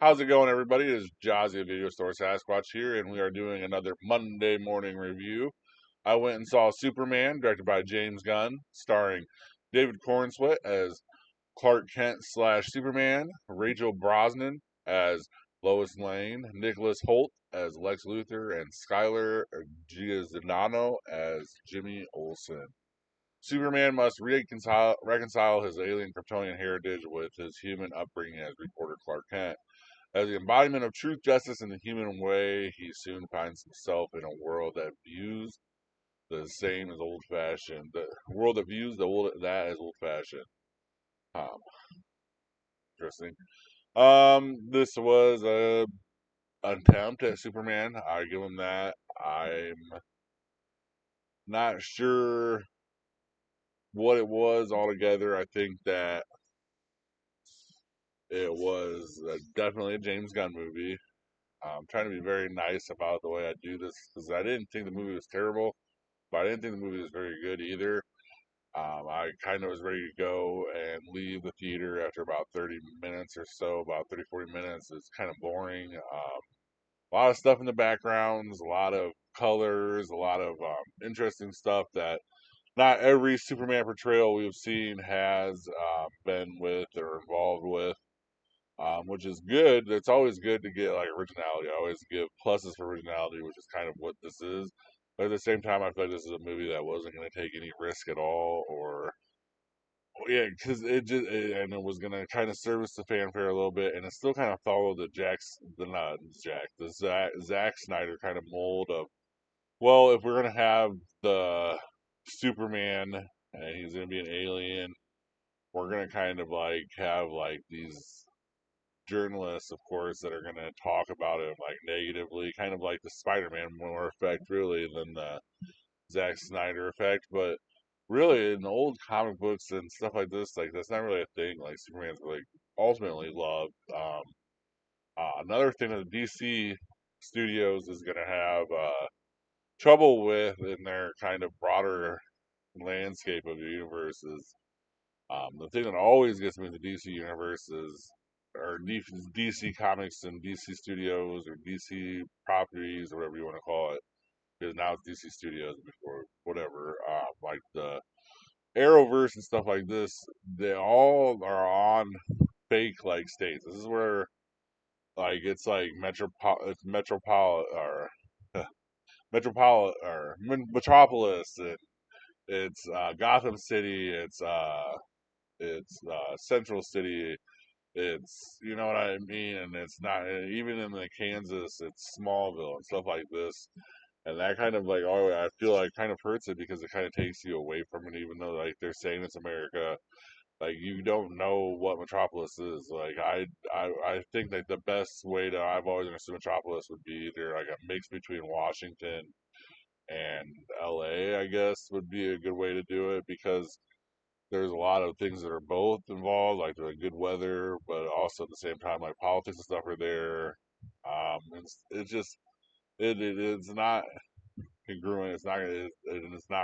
How's it going, everybody? It is Jazzy of Video Store Sasquatch here, and we are doing another Monday morning review. I went and saw Superman, directed by James Gunn, starring David Cornsweet as Clark Kent slash Superman, Rachel Brosnan as Lois Lane, Nicholas Hoult as Lex Luthor, and Skylar Giordano as Jimmy Olsen. Superman must reconcile his alien Kryptonian heritage with his human upbringing as reporter Clark Kent. As the embodiment of truth, justice, and the human way, he soon finds himself in a world that views the same as old-fashioned. The world that views that as old-fashioned. Um, Interesting. This was a attempt at Superman. I give him that. I'm not sure what it was altogether. I think that it was definitely a James Gunn movie. I'm trying to be very nice about the way I do this because I didn't think the movie was terrible, but I didn't think the movie was very good either. I kind of was ready to go and leave the theater after about 30 minutes or so, about 30, 40 minutes. It's kind of boring. A lot of stuff in the backgrounds, a lot of colors, a lot of interesting stuff that not every Superman portrayal we've seen has been with or involved with, which is good. It's always good to get like originality. I always give pluses for originality, which is kind of what this is. But at the same time, I feel like this is a movie that wasn't going to take any risk at all, or yeah, because and it was going to kind of service the fanfare a little bit, and it still kind of followed the not Jack, the Zack Snyder kind of mold of, well, if we're going to have the Superman and he's going to be an alien, we're going to kind of like have like these journalists, of course, that are going to talk about him like negatively, kind of like the Spider-Man more effect, really, than the Zack Snyder effect. But really, in the old comic books and stuff like this, like that's not really a thing. Like Superman's like ultimately loved. Another thing that the DC studios is going to have trouble with in their kind of broader landscape of the universe is the thing that always gets me in the DC universe is, or DC Comics and DC Studios or DC properties or whatever you want to call it, because now it's DC Studios before whatever, like the Arrowverse and stuff like this, they all are on fake like states. This is where like it's like or Metropolis, and it's Gotham City, it's Central City. It's, you know what I mean, and it's not even in the Kansas. It's Smallville and stuff like this, and that kind of like, oh, I feel like kind of hurts it because it kind of takes you away from it. Even though like they're saying it's America, like you don't know what Metropolis is. Like I think that the best way to, I've always understood Metropolis would be either like a mix between Washington and LA. I guess would be a good way to do it because there's a lot of things that are both involved, like the good weather, but also at the same time, like politics and stuff are there. It's just it's not congruent. It's not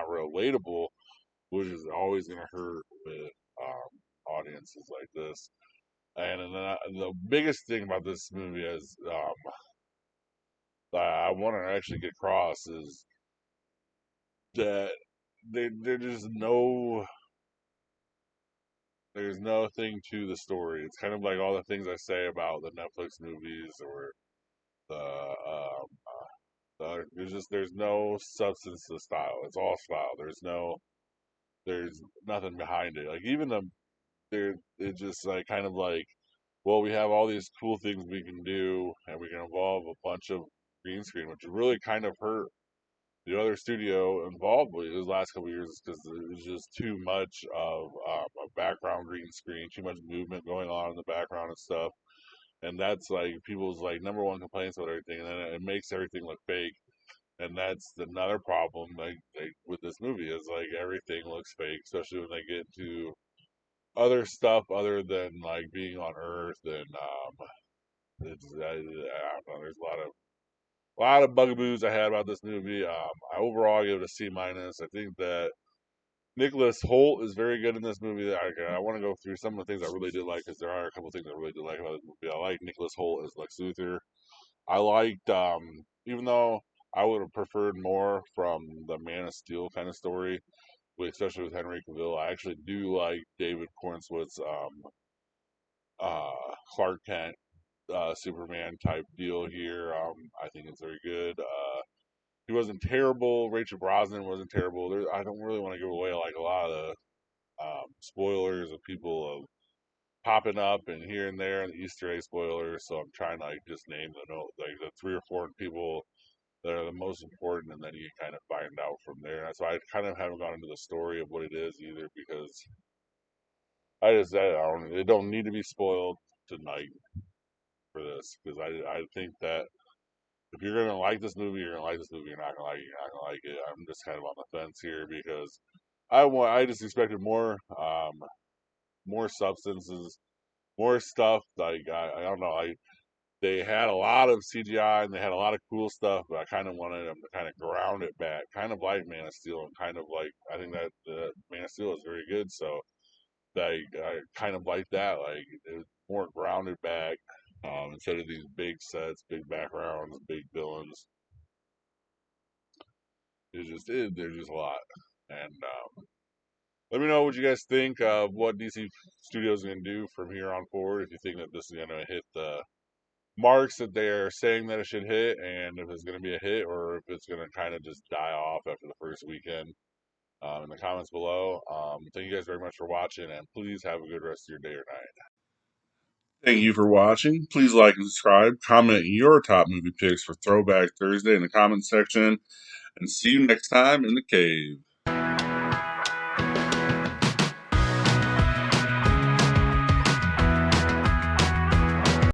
relatable, which is always going to hurt with audiences like this. And then the biggest thing about this movie is that I want to actually get across is that there's nothing to the story. It's kind of like all the things I say about the Netflix movies or the there's no substance to the style. It's all style. There's nothing behind it. Like even it's just like kind of like, well, we have all these cool things we can do and we can involve a bunch of green screen, which really kind of hurt the other studio involved with those last couple of years because it was just too much of a background green screen, too much movement going on in the background and stuff. And that's like people's like number one complaints about everything, and then it makes everything look fake. And that's another problem like with this movie is like everything looks fake, especially when they get to other stuff other than like being on Earth and I don't know. There's a lot of bugaboos I had about this movie. I overall give it a C minus. I think that Nicholas Holt is very good in this movie. I want to go through some of the things I really did like because there are a couple of things I really did like about this movie. I like Nicholas Holt as Lex Luthor. I liked, even though I would have preferred more from the Man of Steel kind of story, especially with Henry Cavill. I actually do like David Cornswit's Clark Kent Superman type deal here. I think it's very good. He wasn't terrible. Rachel Brosnan wasn't terrible. I don't really want to give away like a lot of the spoilers of people popping up and here and there, and the Easter egg spoilers. So I'm trying to like just name like the 3 or 4 people that are the most important, and then you kind of find out from there. That's why I kind of haven't gone into the story of what it is either, because it don't need to be spoiled tonight for this, because I think that if you're gonna like this movie, you're gonna like this movie. You're not gonna like it. You're not gonna like it. I'm just kind of on the fence here because I just expected more substances, more stuff. Like I don't know. They had a lot of CGI and they had a lot of cool stuff, but I kind of wanted them to kind of ground it back, kind of like Man of Steel, and kind of like I think that the Man of Steel is very good. So I kind of like that, like it was more grounded back instead of these big sets, big backgrounds, big villains. There's just a lot. And let me know what you guys think of what DC Studios is going to do from here on forward. If you think that this is going to hit the marks that they're saying that it should hit, and if it's going to be a hit, or if it's going to kind of just die off after the first weekend. In the comments below. Thank you guys very much for watching, and please have a good rest of your day or night. Thank you for watching. Please like and subscribe. Comment your top movie picks for Throwback Thursday in the comments section. And see you next time in the cave.